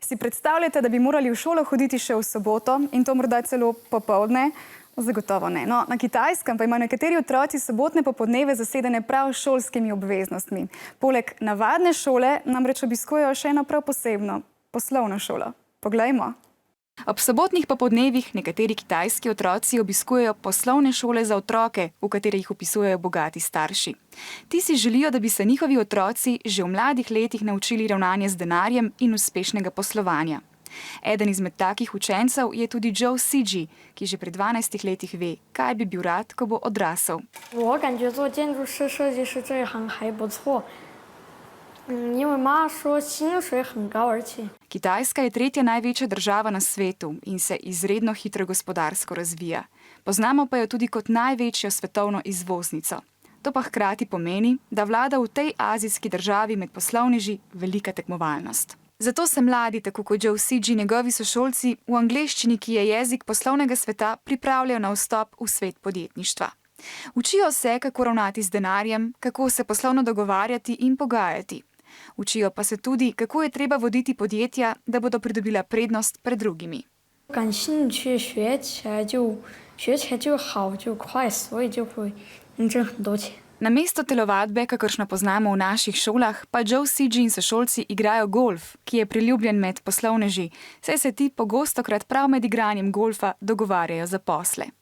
Si predstavljate, da bi morali v šolo hoditi še v soboto in to morda celo popoldne? Zagotovo ne. No, na Kitajskem pa imajo nekateri otroci sobotne popoldneve zasedene prav s šolskimi obveznostmi. Poleg navadne šole namreč obiskujejo še eno prav posebno poslovno šolo. Poglejmo. Ob sobotnih popoldnevih nekateri kitajski otroci obiskujejo poslovne šole za otroke, v katerih jih upisujejo bogati starši. Ti si želijo, da bi se njihovi otroci že v mladih letih naučili ravnanje z denarjem in uspešnega poslovanja. Eden izmed takih učencev je tudi Joe Siji, ki že pri 12 letih ve, kaj bi bil rad, ko bo odrasel. Kitajska je tretja največja država na svetu in se izredno hitro gospodarsko razvija. Poznamo pa jo tudi kot največjo svetovno izvoznico. To pa hkrati pomeni, da vlada v tej azijski državi med poslovneži velika tekmovalnost. Zato se mladi, tako kot Joe Siji, njegovi sošolci, v angleščini, ki je jezik poslovnega sveta, pripravljajo na vstop v svet podjetništva. Učijo se, kako ravnati z denarjem, kako se poslovno dogovarjati in pogajati. Učijo pa se tudi, kako je treba voditi podjetja, da bodo pridobila prednost pred drugimi. Namesto telovadbe, kakršno poznamo v naših šolah, pa Joe Siji in sošolci igrajo golf, ki je priljubljen med poslovneži, saj se ti pogostokrat prav med igranjem golfa dogovarjajo za posle.